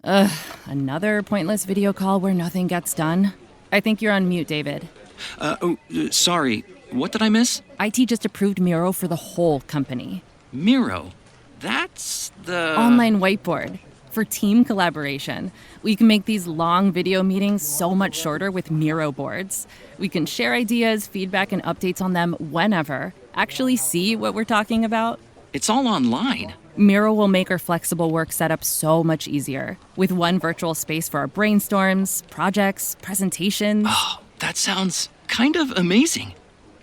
Ugh, another pointless video call where nothing gets done. I think you're on mute, David. Sorry. What did I miss? IT just approved Miro for the whole company. Miro? That's the... Online whiteboard. For team collaboration. We can make these long video meetings so much shorter with Miro boards. We can share ideas, feedback, and updates on them whenever. Actually see what we're talking about. It's all online. Miro will make our flexible work setup so much easier. With one virtual space for our brainstorms, projects, presentations. Oh, that sounds kind of amazing.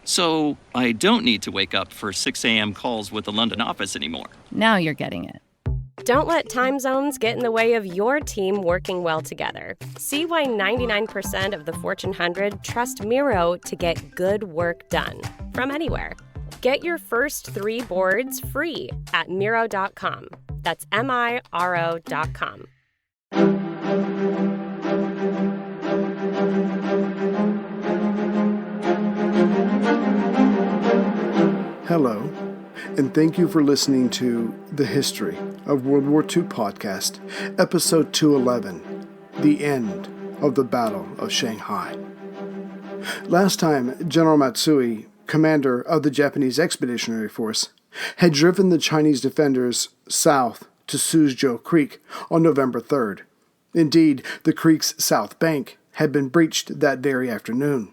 So I don't need to wake up for 6 a.m. calls with the London office anymore. Now you're getting it. Don't let time zones get in the way of your team working well together. See why 99% of the Fortune 100 trust Miro to get good work done from anywhere. Get your first 3 boards free at Miro.com. That's MIRO.com. Hello, and thank you for listening to The History of World War II podcast, episode 211, The End of the Battle of Shanghai. Last time, General Matsui, commander of the Japanese Expeditionary Force, had driven the Chinese defenders south to Suzhou Creek on November 3rd. Indeed, the creek's south bank had been breached that very afternoon.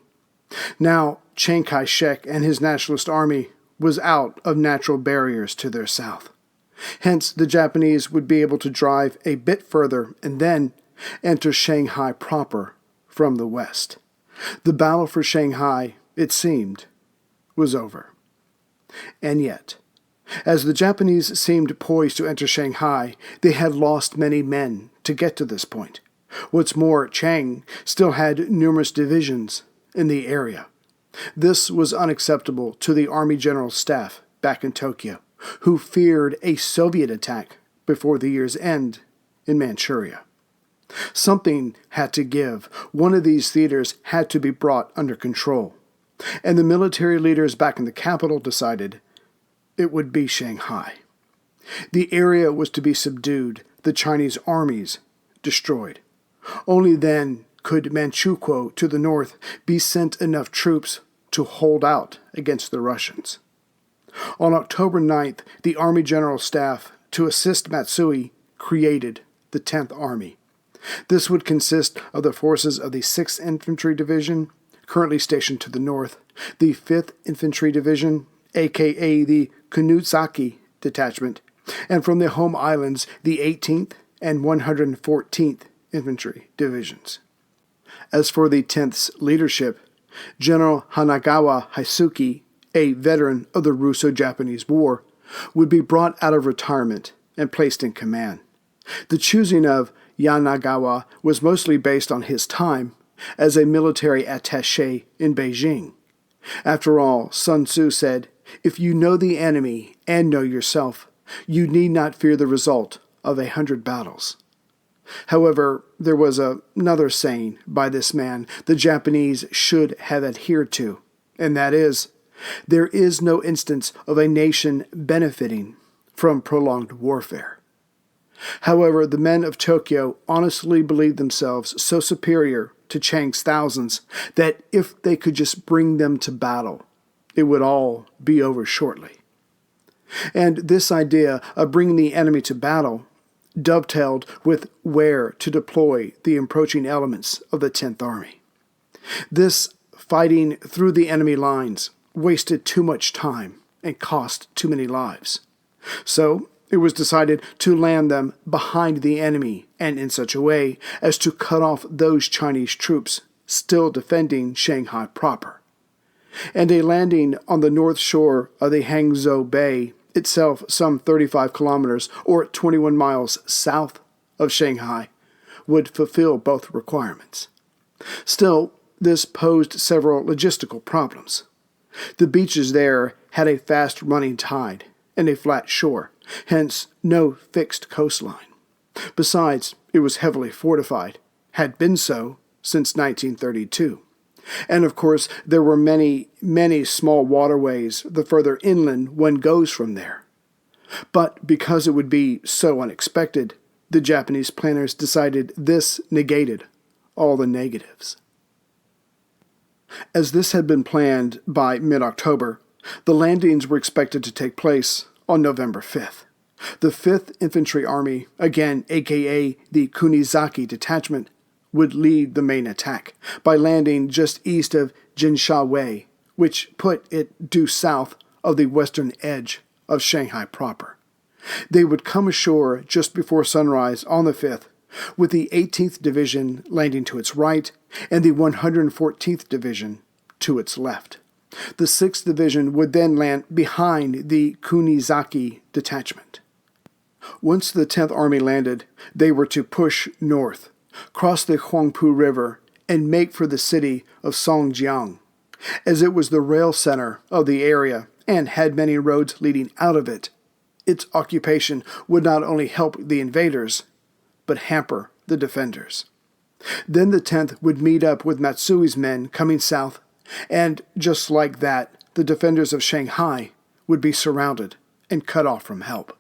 Now, Chiang Kai-Shek and his nationalist army was out of natural barriers to their south. Hence, the Japanese would be able to drive a bit further and then enter Shanghai proper from the west. The battle for Shanghai, it seemed, was over. And yet, as the Japanese seemed poised to enter Shanghai, they had lost many men to get to this point. What's more, Chiang still had numerous divisions in the area. This was unacceptable to the Army General Staff back in Tokyo, who feared a Soviet attack before the year's end in Manchuria. Something had to give. One of these theaters had to be brought under control. And the military leaders back in the capital decided it would be Shanghai. The area was to be subdued, the Chinese armies destroyed. Only then could Manchukuo to the north be sent enough troops to hold out against the Russians. On October 9th, the Army General Staff, to assist Matsui, created the 10th Army. This would consist of the forces of the 6th Infantry Division, currently stationed to the north, the 5th Infantry Division, aka the Kunuzaki Detachment, and from the home islands, the 18th and 114th Infantry Divisions. As for the 10th's leadership, General Hanagawa Haisuki, a veteran of the Russo-Japanese War, would be brought out of retirement and placed in command. The choosing of Yanagawa was mostly based on his time as a military attaché in Beijing. After all, Sun Tzu said, "If you know the enemy and know yourself, you need not fear the result of 100 battles." However, there was another saying by this man the Japanese should have adhered to, and that is, there is no instance of a nation benefiting from prolonged warfare. However, the men of Tokyo honestly believed themselves so superior to Chiang's thousands that if they could just bring them to battle, it would all be over shortly. And this idea of bringing the enemy to battle dovetailed with where to deploy the approaching elements of the 10th Army. This fighting through the enemy lines wasted too much time and cost too many lives. So it was decided to land them behind the enemy and in such a way as to cut off those Chinese troops still defending Shanghai proper. And a landing on the north shore of the Hangzhou Bay, itself some 35 kilometers or 21 miles south of Shanghai, would fulfill both requirements. Still, this posed several logistical problems. The beaches there had a fast-running tide and a flat shore, hence no fixed coastline. Besides, it was heavily fortified, had been so since 1932. And of course, there were many, many small waterways the further inland one goes from there. But because it would be so unexpected, The Japanese planners decided this negated all the negatives. As this had been planned by mid-October, the landings were expected to take place on November 5th. The 5th Infantry Army, again aka the Kunizaki Detachment, would lead the main attack by landing just east of Jinsha, which put it due south of the western edge of Shanghai proper. They would come ashore just before sunrise on the 5th, with the 18th Division landing to its right and the 114th Division to its left. The 6th Division would then land behind the Kunizaki Detachment. Once the 10th Army landed, they were to push north, cross the Huangpu River, and make for the city of Songjiang. As it was the rail center of the area and had many roads leading out of it, its occupation would not only help the invaders, but hamper the defenders. Then the 10th would meet up with Matsui's men coming south, and just like that, the defenders of Shanghai would be surrounded and cut off from help.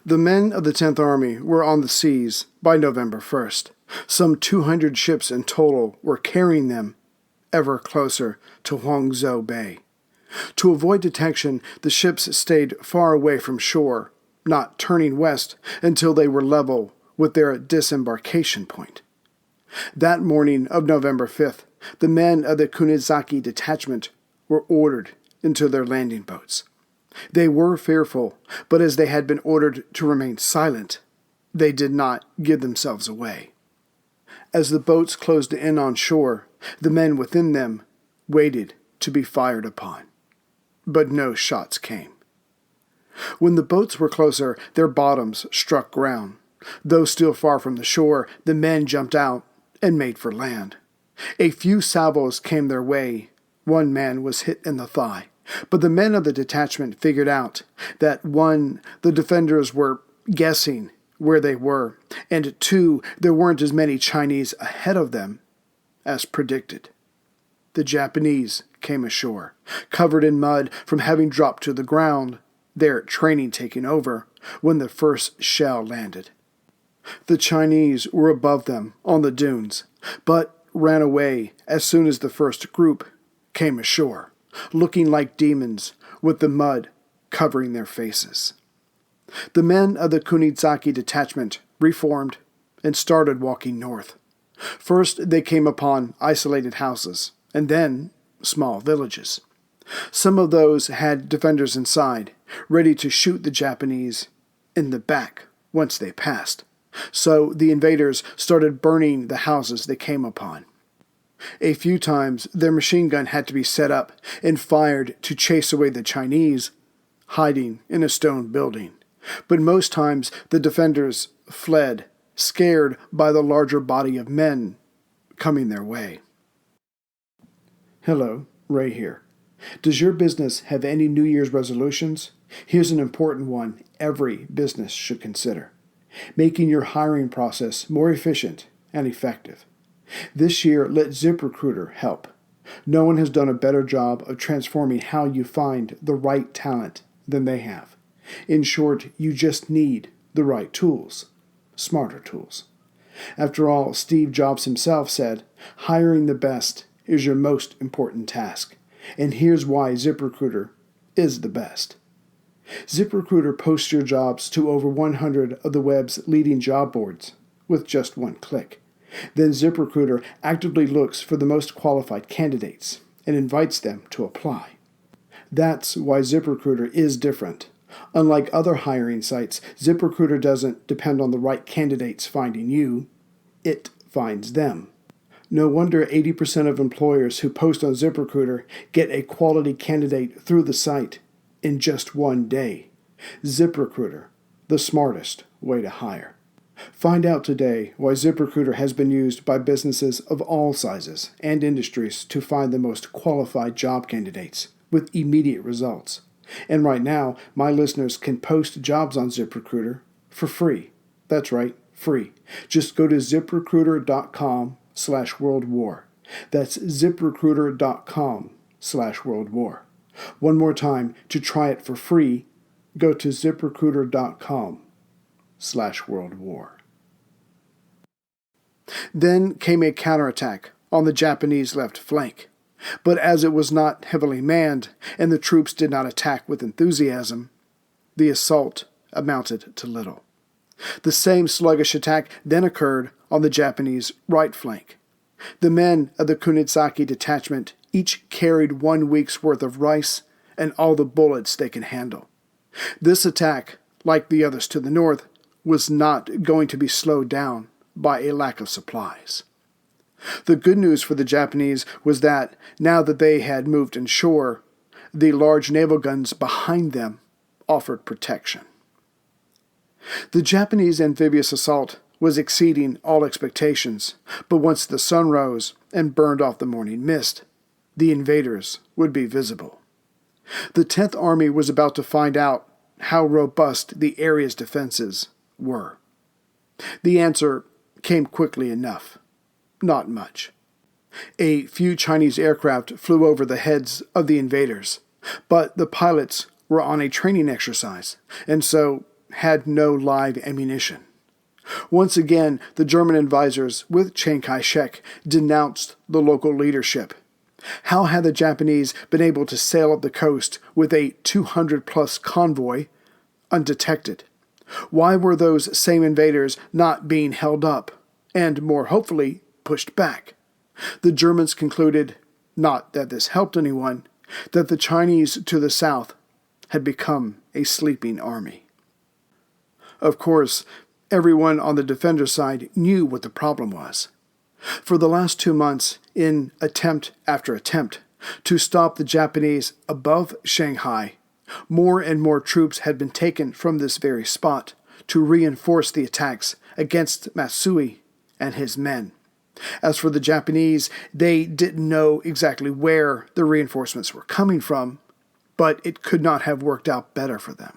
The men of the 10th Army were on the seas by November 1st. Some 200 ships in total were carrying them ever closer to Huangzhou Bay. To avoid detection, the ships stayed far away from shore, not turning west until they were level with their disembarkation point. That morning of November 5th, the men of the Kunizaki Detachment were ordered into their landing boats. They were fearful, but as they had been ordered to remain silent, they did not give themselves away. As the boats closed in on shore, the men within them waited to be fired upon. But no shots came. When the boats were closer, their bottoms struck ground. Though still far from the shore, the men jumped out and made for land. A few salvos came their way. One man was hit in the thigh. But the men of the detachment figured out that 1, the defenders were guessing where they were, and 2, there weren't as many Chinese ahead of them as predicted. The Japanese came ashore, covered in mud from having dropped to the ground, their training taking over, when the first shell landed. The Chinese were above them on the dunes, but ran away as soon as the first group came ashore, looking like demons with the mud covering their faces. The men of the Kunizaki Detachment reformed and started walking north. First, they came upon isolated houses, and then small villages. Some of those had defenders inside, ready to shoot the Japanese in the back once they passed. So the invaders started burning the houses they came upon. A few times, their machine gun had to be set up and fired to chase away the Chinese, hiding in a stone building. But most times, the defenders fled, scared by the larger body of men coming their way. Hello, Ray here. Does your business have any New Year's resolutions? Here's an important one every business should consider: making your hiring process more efficient and effective. This year, let ZipRecruiter help. No one has done a better job of transforming how you find the right talent than they have. In short, you just need the right tools, smarter tools. After all, Steve Jobs himself said, hiring the best is your most important task. And here's why ZipRecruiter is the best. ZipRecruiter posts your jobs to over 100 of the web's leading job boards with just one click. Then ZipRecruiter actively looks for the most qualified candidates and invites them to apply. That's why ZipRecruiter is different. Unlike other hiring sites, ZipRecruiter doesn't depend on the right candidates finding you. It finds them. No wonder 80% of employers who post on ZipRecruiter get a quality candidate through the site in just one day. ZipRecruiter, the smartest way to hire. Find out today why ZipRecruiter has been used by businesses of all sizes and industries to find the most qualified job candidates with immediate results. And right now, my listeners can post jobs on ZipRecruiter for free. That's right, free. Just go to ZipRecruiter.com/World War. That's ZipRecruiter.com/World War. One more time, to try it for free, go to ZipRecruiter.com/World World War. Then came a counterattack on the Japanese left flank, but as it was not heavily manned and the troops did not attack with enthusiasm, the assault amounted to little. The same sluggish attack then occurred on the Japanese right flank. The men of the Kunitsaki detachment each carried 1 week's worth of rice and all the bullets they could handle. This attack, like the others to the north, was not going to be slowed down by a lack of supplies. The good news for the Japanese was that, now that they had moved inshore, the large naval guns behind them offered protection. The Japanese amphibious assault was exceeding all expectations, but once the sun rose and burned off the morning mist, the invaders would be visible. The 10th Army was about to find out how robust the area's defenses were. The answer came quickly enough. Not much. A few Chinese aircraft flew over the heads of the invaders, but the pilots were on a training exercise, and so had no live ammunition. Once again, the German advisors with Chiang Kai-Shek denounced the local leadership. How had the Japanese been able to sail up the coast with a 200-plus convoy undetected? Why were those same invaders not being held up, and more hopefully, pushed back? The Germans concluded, not that this helped anyone, that the Chinese to the south had become a sleeping army. Of course, everyone on the defender side knew what the problem was. For the last 2 months, in attempt after attempt to stop the Japanese above Shanghai, more and more troops had been taken from this very spot to reinforce the attacks against Matsui and his men. As for the Japanese, they didn't know exactly where the reinforcements were coming from, but it could not have worked out better for them.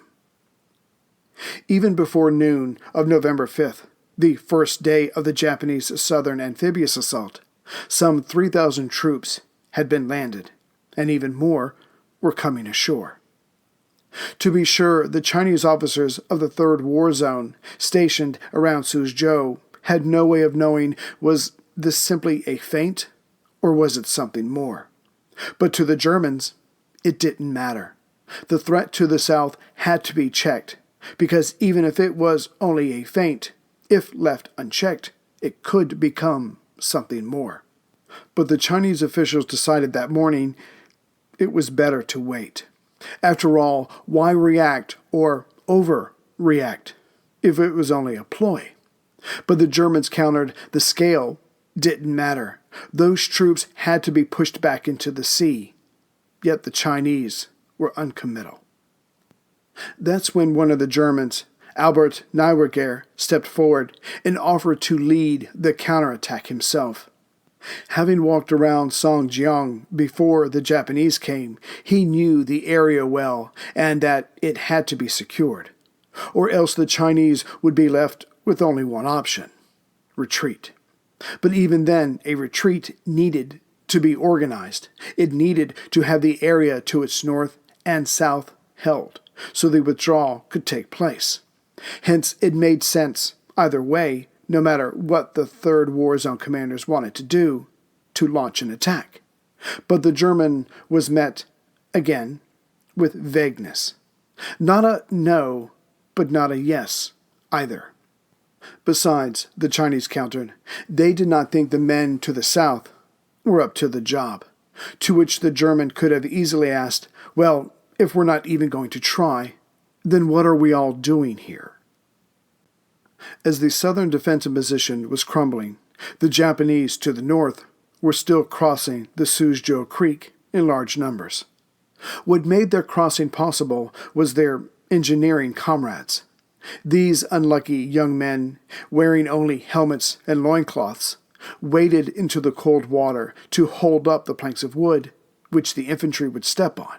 Even before noon of November 5th, the first day of the Japanese southern amphibious assault, some 3,000 troops had been landed, and even more were coming ashore. To be sure, the Chinese officers of the 3rd War Zone stationed around Suzhou had no way of knowing, was this simply a feint, or was it something more? But to the Germans, it didn't matter. The threat to the south had to be checked, because even if it was only a feint, if left unchecked, it could become something more. But the Chinese officials decided that morning it was better to wait. After all, why react or overreact if it was only a ploy? But the Germans countered, the scale didn't matter. Those troops had to be pushed back into the sea. Yet the Chinese were uncommittal. That's when one of the Germans, Albert Neuberger, stepped forward and offered to lead the counterattack himself. Having walked around Songjiang before the Japanese came, he knew the area well and that it had to be secured, or else the Chinese would be left with only one option: retreat. But even then, a retreat needed to be organized. It needed to have the area to its north and south held, so the withdrawal could take place. Hence, it made sense, either way, no matter what the 3rd War Zone commanders wanted to do, to launch an attack. But the German was met, again, with vagueness. Not a no, but not a yes, either. Besides, the Chinese countered, they did not think the men to the south were up to the job, to which the German could have easily asked, well, if we're not even going to try, then what are we all doing here? As the southern defensive position was crumbling, the Japanese to the north were still crossing the Suzhou Creek in large numbers. What made their crossing possible was their engineering comrades. These unlucky young men, wearing only helmets and loincloths, waded into the cold water to hold up the planks of wood which the infantry would step on.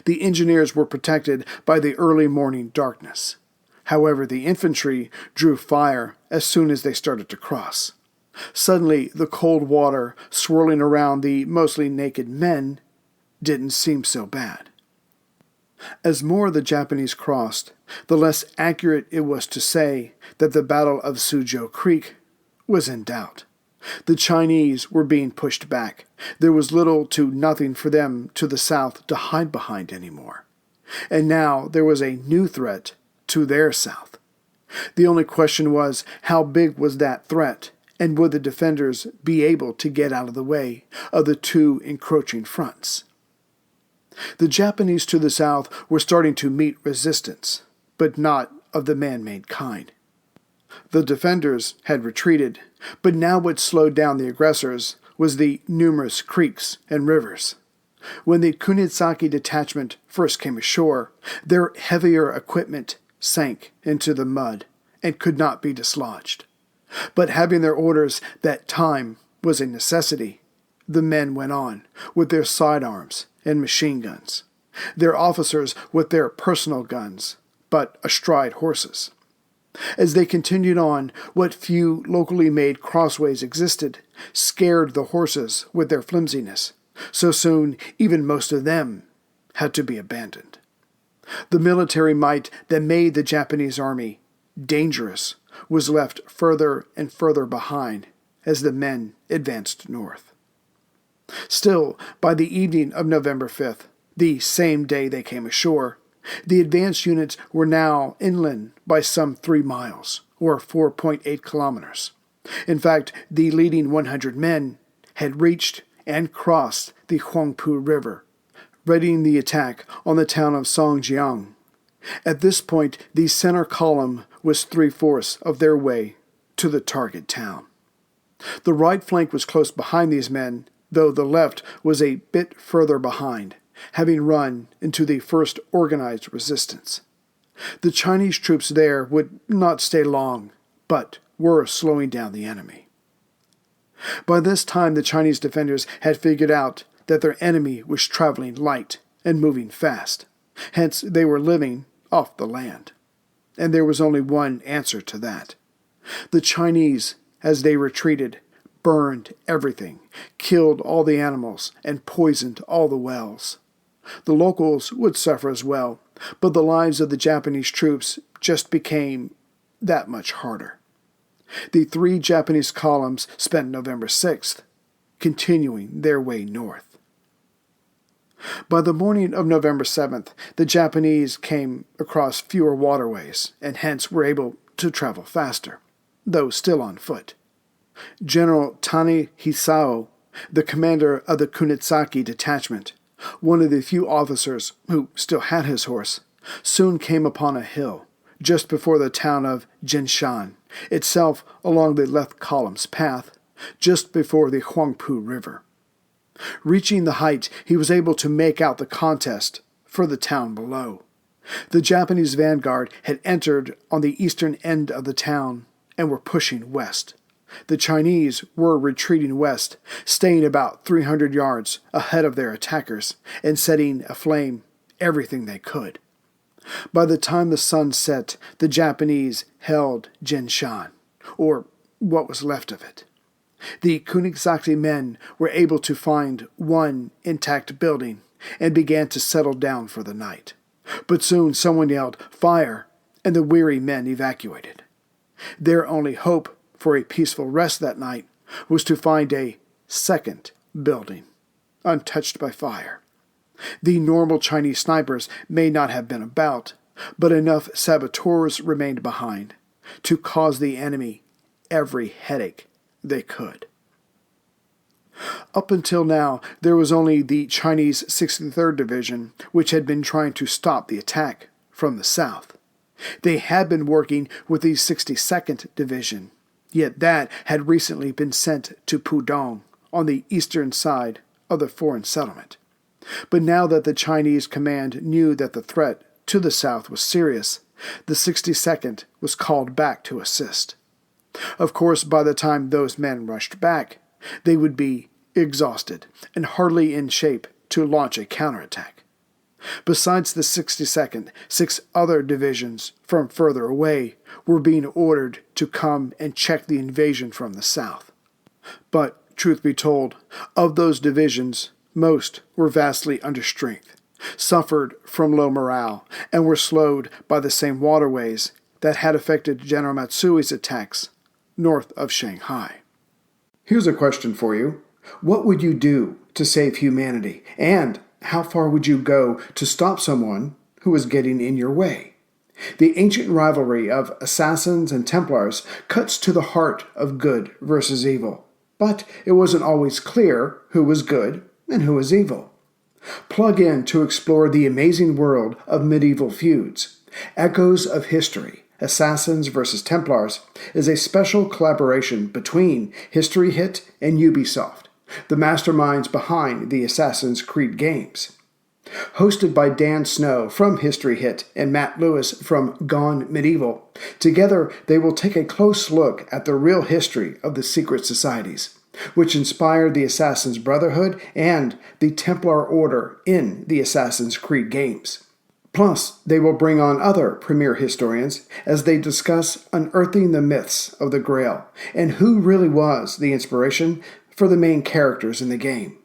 The engineers were protected by the early morning darkness. However, the infantry drew fire as soon as they started to cross. Suddenly, the cold water swirling around the mostly naked men didn't seem so bad. As more of the Japanese crossed, the less accurate it was to say that the Battle of Suzhou Creek was in doubt. The Chinese were being pushed back. There was little to nothing for them to the south to hide behind anymore. And now there was a new threat to their south. The only question was, how big was that threat, and would the defenders be able to get out of the way of the two encroaching fronts? The Japanese to the south were starting to meet resistance, but not of the man-made kind. The defenders had retreated, but now what slowed down the aggressors was the numerous creeks and rivers. When the Kunitsaki detachment first came ashore, their heavier equipment sank into the mud and could not be dislodged. But having their orders that time was a necessity, the men went on with their sidearms and machine guns, their officers with their personal guns, but astride horses. As they continued on, what few locally made crossways existed scared the horses with their flimsiness. So soon, even most of them had to be abandoned. The military might that made the Japanese army dangerous was left further and further behind as the men advanced north. Still, by the evening of November 5th, the same day they came ashore, the advanced units were now inland by some 3 miles, or 4.8 kilometers. In fact, the leading 100 men had reached and crossed the Huangpu River, readying the attack on the town of Songjiang. At this point, the center column was 3/4 of their way to the target town. The right flank was close behind these men, though the left was a bit further behind, having run into the first organized resistance. The Chinese troops there would not stay long, but were slowing down the enemy. By this time, the Chinese defenders had figured out that their enemy was traveling light and moving fast. Hence, they were living off the land. And there was only one answer to that. The Chinese, as they retreated, burned everything, killed all the animals, and poisoned all the wells. The locals would suffer as well, but the lives of the Japanese troops just became that much harder. The 3 Japanese columns spent November 6th continuing their way north. By the morning of November 7th, the Japanese came across fewer waterways and hence were able to travel faster, though still on foot. General Tani Hisao, the commander of the Kunitsaki detachment, one of the few officers who still had his horse, soon came upon a hill just before the town of Jinshan, itself along the left column's path, just before the Huangpu River. Reaching the height, he was able to make out the contest for the town below. The Japanese vanguard had entered on the eastern end of the town and were pushing west. The Chinese were retreating west, staying about 300 yards ahead of their attackers and setting aflame everything they could. By the time the sun set, the Japanese held Jinshan, or what was left of it. The Kunitsaki men were able to find one intact building and began to settle down for the night. But soon someone yelled, "Fire!" and the weary men evacuated. Their only hope for a peaceful rest that night was to find a second building, untouched by fire. The normal Chinese snipers may not have been about, but enough saboteurs remained behind to cause the enemy every headache they could. Up until now, there was only the Chinese 63rd Division, which had been trying to stop the attack from the south. They had been working with the 62nd Division, yet that had recently been sent to Pudong on the eastern side of the foreign settlement. But now that the Chinese command knew that the threat to the south was serious, the 62nd was called back to assist. Of course, by the time those men rushed back, they would be exhausted and hardly in shape to launch a counterattack. Besides the 62nd, 6 other divisions from further away were being ordered to come and check the invasion from the south. But, truth be told, of those divisions, most were vastly under strength, suffered from low morale, and were slowed by the same waterways that had affected General Matsui's attacks north of Shanghai. Here's a question for you. What would you do to save humanity? And how far would you go to stop someone who was getting in your way? The ancient rivalry of assassins and Templars cuts to the heart of good versus evil. But it wasn't always clear who was good and who was evil. Plug in to explore the amazing world of medieval feuds. Echoes of History, Assassins vs. Templars is a special collaboration between History Hit and Ubisoft, the masterminds behind the Assassin's Creed games. Hosted by Dan Snow from History Hit and Matt Lewis from Gone Medieval, together they will take a close look at the real history of the secret societies, which inspired the Assassin's Brotherhood and the Templar Order in the Assassin's Creed games. Plus, they will bring on other premier historians as they discuss unearthing the myths of the Grail and who really was the inspiration for the main characters in the game.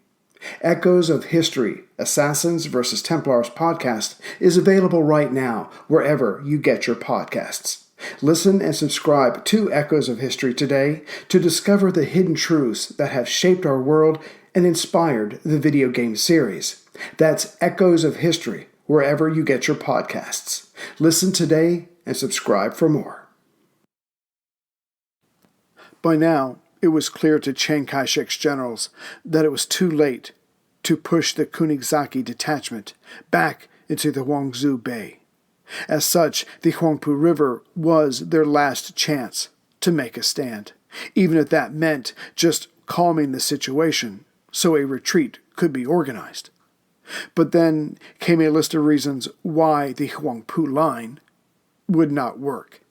Echoes of History, Assassins vs. Templars podcast is available right now wherever you get your podcasts. Listen and subscribe to Echoes of History today to discover the hidden truths that have shaped our world and inspired the video game series. That's Echoes of History, wherever you get your podcasts. Listen today and subscribe for more. By now, it was clear to Chiang Kai-Shek's generals that it was too late to push the Kunigsaki detachment back into the Huangzhou Bay. As such, the Huangpu River was their last chance to make a stand, even if that meant just calming the situation so a retreat could be organized. But then came a list of reasons why the Huangpu line would not work.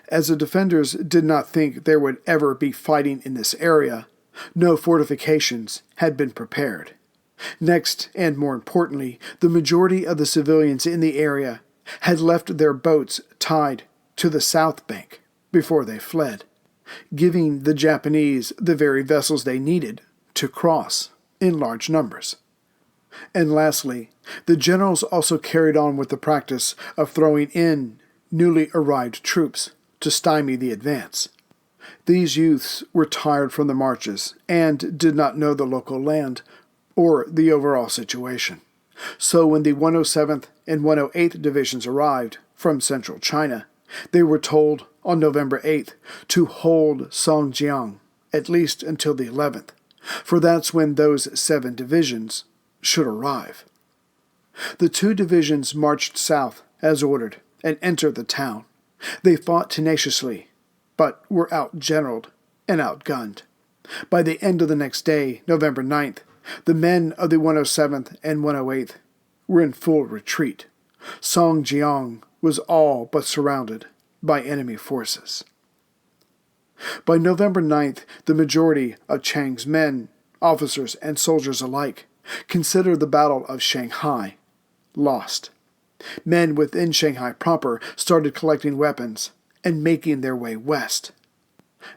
As the defenders did not think there would ever be fighting in this area, no fortifications had been prepared. Next, and more importantly, the majority of the civilians in the area had left their boats tied to the south bank before they fled, giving the Japanese the very vessels they needed to cross in large numbers. And lastly, the generals also carried on with the practice of throwing in newly arrived troops to stymie the advance. These youths were tired from the marches and did not know the local land or the overall situation. So when the 107th and 108th Divisions arrived from central China, they were told on November 8th to hold Songjiang, at least until the 11th, for that's when those 7 divisions should arrive. The 2 divisions marched south as ordered and entered the town. They fought tenaciously, but were outgeneraled and outgunned. By the end of the next day, November 9th, the men of the 107th and 108th were in full retreat. Songjiang was all but surrounded by enemy forces. By November 9th, the majority of Chiang's men, officers and soldiers alike, considered the Battle of Shanghai lost. Men within Shanghai proper started collecting weapons and making their way west.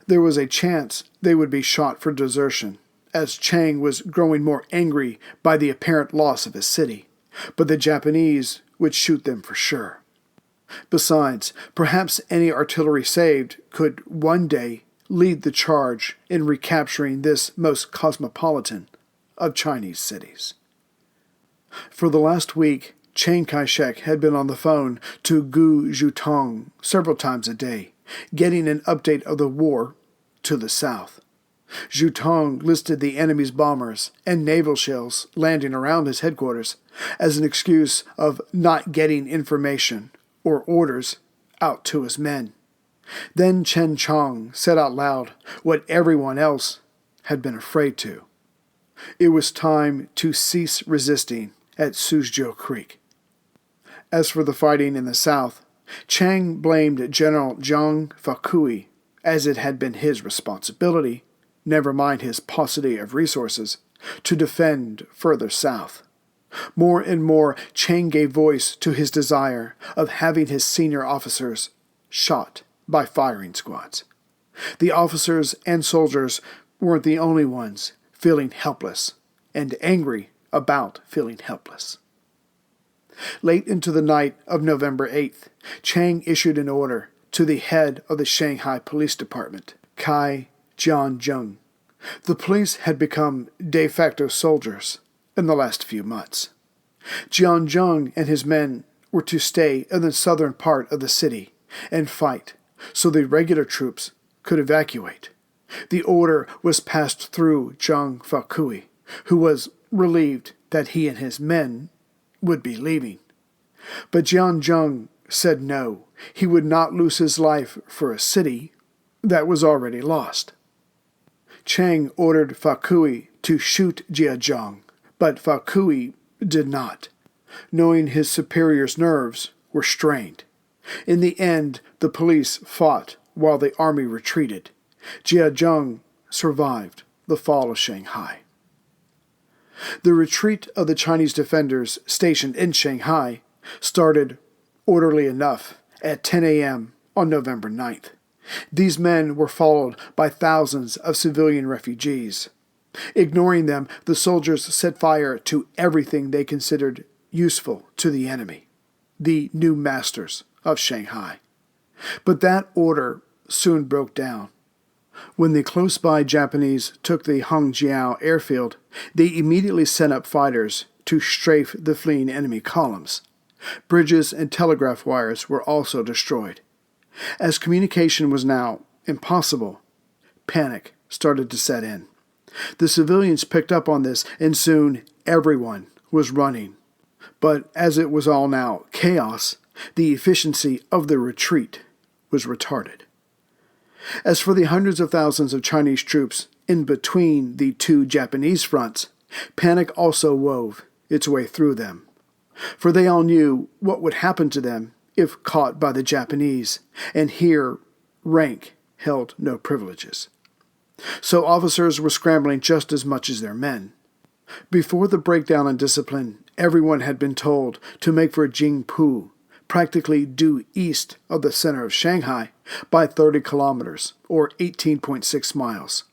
There was a chance they would be shot for desertion, as Chiang was growing more angry by the apparent loss of his city, but the Japanese would shoot them for sure. Besides, perhaps any artillery saved could one day lead the charge in recapturing this most cosmopolitan of Chinese cities. For the last week, Chiang Kai-Shek had been on the phone to Gu Zhutong several times a day, getting an update of the war to the south. Zhutong listed the enemy's bombers and naval shells landing around his headquarters as an excuse of not getting information or orders out to his men. Then Chen Chong said out loud what everyone else had been afraid to. It was time to cease resisting at Suzhou Creek. As for the fighting in the south, Chiang blamed General Zhang Fakui, as it had been his responsibility, never mind his paucity of resources, to defend further south. More and more, Chiang gave voice to his desire of having his senior officers shot by firing squads. The officers and soldiers weren't the only ones feeling helpless and angry about feeling helpless. Late into the night of November 8th, Chiang issued an order to the head of the Shanghai Police Department, Kai Jianzheng. The police had become de facto soldiers in the last few months. Jianzheng and his men were to stay in the southern part of the city and fight so the regular troops could evacuate. The order was passed through Zhang Fakui, who was relieved that he and his men would be leaving. But Jianzheng said no, he would not lose his life for a city that was already lost. Chiang ordered Fakui to shoot Jianzheng, but Fakui did not, knowing his superior's nerves were strained. In the end, the police fought while the army retreated. Jianzheng survived the fall of Shanghai. The retreat of the Chinese defenders stationed in Shanghai started orderly enough at 10 a.m. on November 9th. These men were followed by thousands of civilian refugees. Ignoring them, the soldiers set fire to everything they considered useful to the enemy, the new masters of Shanghai. But that order soon broke down. When the close-by Japanese took the Hongjiao airfield, they immediately sent up fighters to strafe the fleeing enemy columns. Bridges and telegraph wires were also destroyed. As communication was now impossible, panic started to set in. The civilians picked up on this, and soon everyone was running. But as it was all now chaos, the efficiency of the retreat was retarded. As for the hundreds of thousands of Chinese troops in between the two Japanese fronts, panic also wove its way through them. For they all knew what would happen to them if caught by the Japanese, and here rank held no privileges. So officers were scrambling just as much as their men. Before the breakdown in discipline, everyone had been told to make for Jingpu, practically due east of the center of Shanghai by 30 kilometers, or 18.6 miles.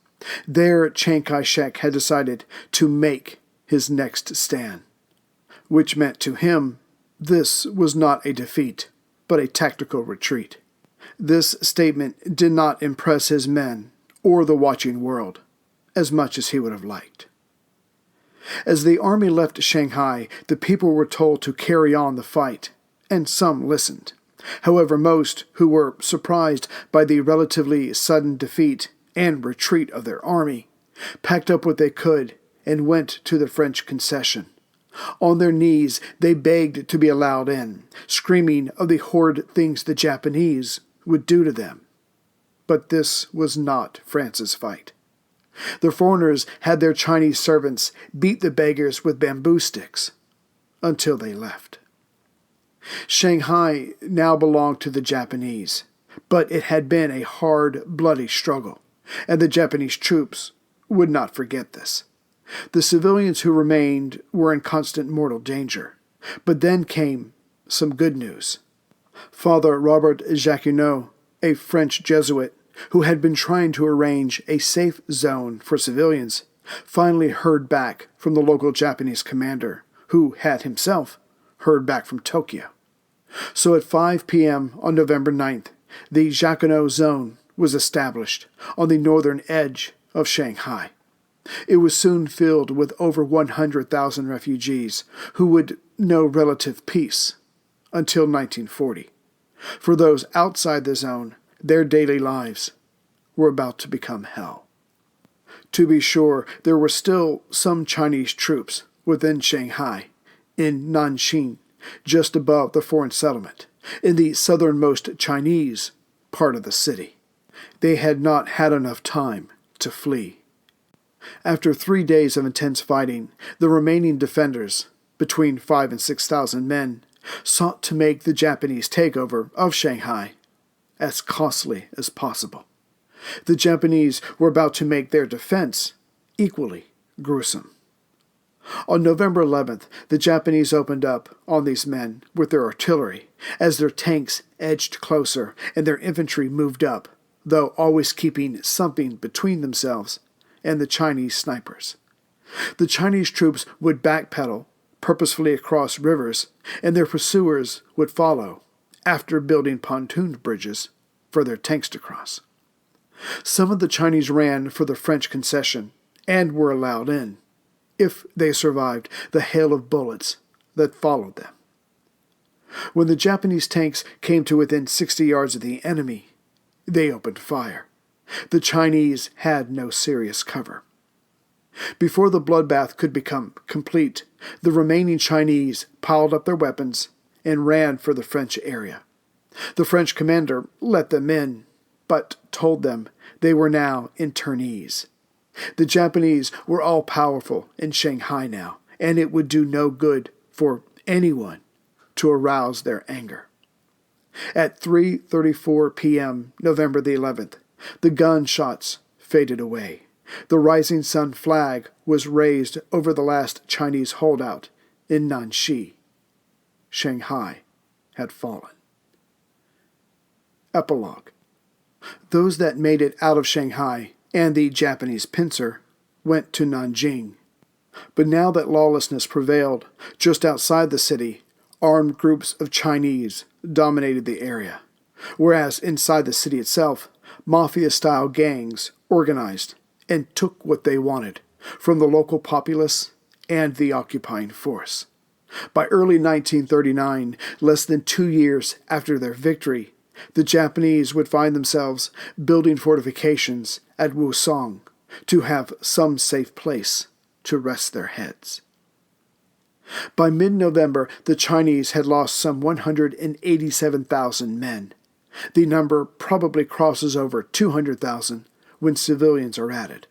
There, Chiang Kai-Shek had decided to make his next stand, which meant to him this was not a defeat, but a tactical retreat. This statement did not impress his men or the watching world as much as he would have liked. As the army left Shanghai, the people were told to carry on the fight, and some listened. However, most, who were surprised by the relatively sudden defeat and retreat of their army, packed up what they could and went to the French concession. On their knees, they begged to be allowed in, screaming of the horrid things the Japanese would do to them. But this was not France's fight. The foreigners had their Chinese servants beat the beggars with bamboo sticks until they left. Shanghai now belonged to the Japanese, but it had been a hard, bloody struggle, and the Japanese troops would not forget this. The civilians who remained were in constant mortal danger. But then came some good news. Father Robert Jacquinot, a French Jesuit who had been trying to arrange a safe zone for civilians, finally heard back from the local Japanese commander, who had himself heard back from Tokyo. So at 5 p.m. on November 9th, the Jacquinot zone was established on the northern edge of Shanghai. It was soon filled with over 100,000 refugees who would know relative peace until 1940. For those outside the zone, their daily lives were about to become hell. To be sure, there were still some Chinese troops within Shanghai, in Nanjing, just above the foreign settlement, in the southernmost Chinese part of the city. They had not had enough time to flee. After 3 days of intense fighting, the remaining defenders, between 5,000 and 6,000 men, sought to make the Japanese takeover of Shanghai as costly as possible. The Japanese were about to make their defense equally gruesome. On November 11th, the Japanese opened up on these men with their artillery as their tanks edged closer and their infantry moved up, though always keeping something between themselves and the Chinese snipers. The Chinese troops would backpedal, purposefully across rivers, and their pursuers would follow, after building pontoon bridges for their tanks to cross. Some of the Chinese ran for the French concession and were allowed in, if they survived the hail of bullets that followed them. When the Japanese tanks came to within 60 yards of the enemy, they opened fire. The Chinese had no serious cover. Before the bloodbath could become complete, the remaining Chinese piled up their weapons and ran for the French area. The French commander let them in, but told them they were now internees. The Japanese were all-powerful in Shanghai now, and it would do no good for anyone to arouse their anger. At 3:34 p.m., November the 11th, the gunshots faded away. The rising sun flag was raised over the last Chinese holdout in Nanxi. Shanghai had fallen. Epilogue. Those that made it out of Shanghai and the Japanese pincer went to Nanjing. But now that lawlessness prevailed just outside the city, armed groups of Chinese dominated the area, whereas inside the city itself, mafia-style gangs organized and took what they wanted from the local populace and the occupying force. By early 1939, less than 2 years after their victory, the Japanese would find themselves building fortifications at Wusong to have some safe place to rest their heads. By mid-November, the Chinese had lost some 187,000 men. The number probably crosses over 200,000 when civilians are added.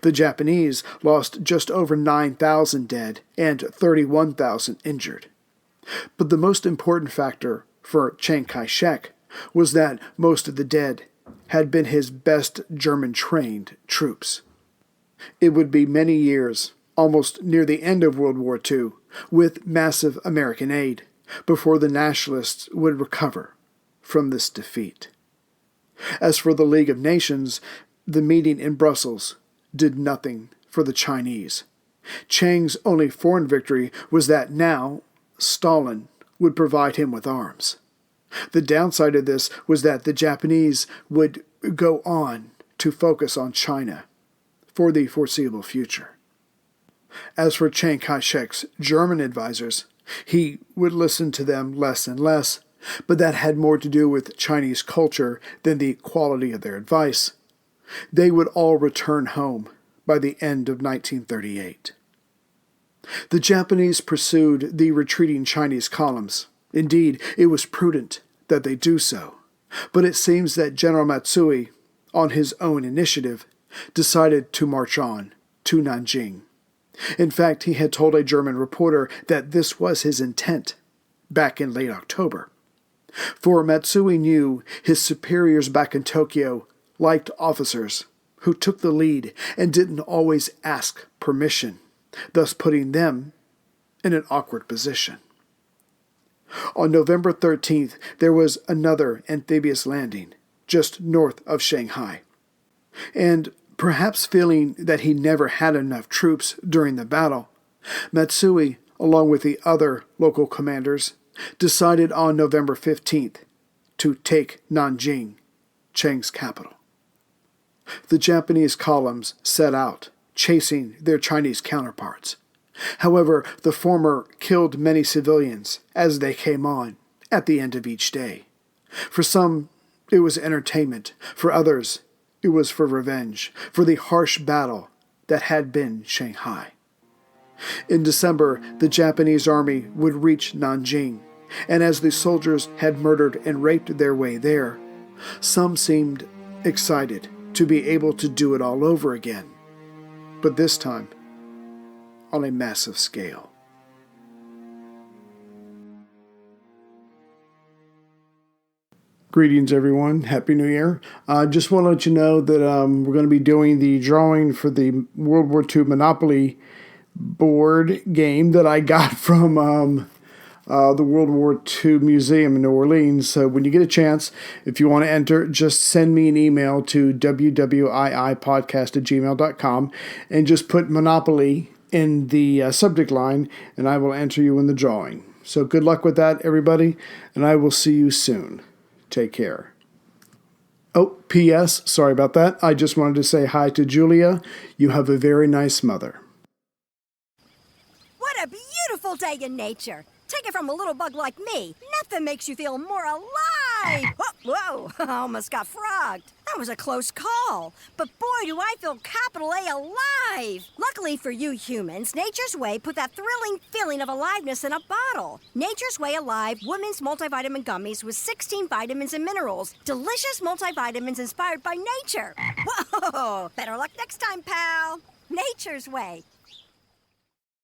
The Japanese lost just over 9,000 dead and 31,000 injured. But the most important factor for Chiang Kai-Shek was that most of the dead had been his best German-trained troops. It would be many years, almost near the end of World War II, with massive American aid, before the Nationalists would recover from this defeat. As for the League of Nations, the meeting in Brussels did nothing for the Chinese. Chiang's only foreign victory was that now Stalin would provide him with arms. The downside of this was that the Japanese would go on to focus on China for the foreseeable future. As for Chiang Kai-shek's German advisors, he would listen to them less and less, but that had more to do with Chinese culture than the quality of their advice. They would all return home by the end of 1938. The Japanese pursued the retreating Chinese columns. Indeed, it was prudent that they do so. But it seems that General Matsui, on his own initiative, decided to march on to Nanjing. In fact, he had told a German reporter that this was his intent back in late October. For Matsui knew his superiors back in Tokyo liked officers who took the lead and didn't always ask permission, thus putting them in an awkward position. On November 13th, there was another amphibious landing just north of Shanghai. And perhaps feeling that he never had enough troops during the battle, Matsui, along with the other local commanders, decided on November 15th to take Nanjing, Chiang's capital. The Japanese columns set out, chasing their Chinese counterparts. However, the former killed many civilians as they came on at the end of each day. For some, it was entertainment. For others, it was for revenge, for the harsh battle that had been Shanghai. In December, the Japanese army would reach Nanjing, and as the soldiers had murdered and raped their way there, some seemed excited to be able to do it all over again, but this time on a massive scale. Greetings, everyone. Happy New Year. Just want to let you know that we're going to be doing the drawing for the World War II Monopoly board game that I got from the World War II Museum in New Orleans. So when you get a chance, if you want to enter, just send me an email to wwiipodcast@gmail.com and just put Monopoly in the subject line, and I will enter you in the drawing. So good luck with that, everybody, and I will see you soon. Take care. Oh, P.S., sorry about that. I just wanted to say hi to Julia. You have a very nice mother. What a beautiful day in nature. Take it from a little bug like me. Nothing makes you feel more alive. Whoa, I almost got frogged. That was a close call. But boy, do I feel capital A alive. Luckily for you humans, Nature's Way put that thrilling feeling of aliveness in a bottle. Nature's Way Alive Women's Multivitamin Gummies with 16 vitamins and minerals. Delicious multivitamins inspired by nature. Whoa, better luck next time, pal. Nature's Way.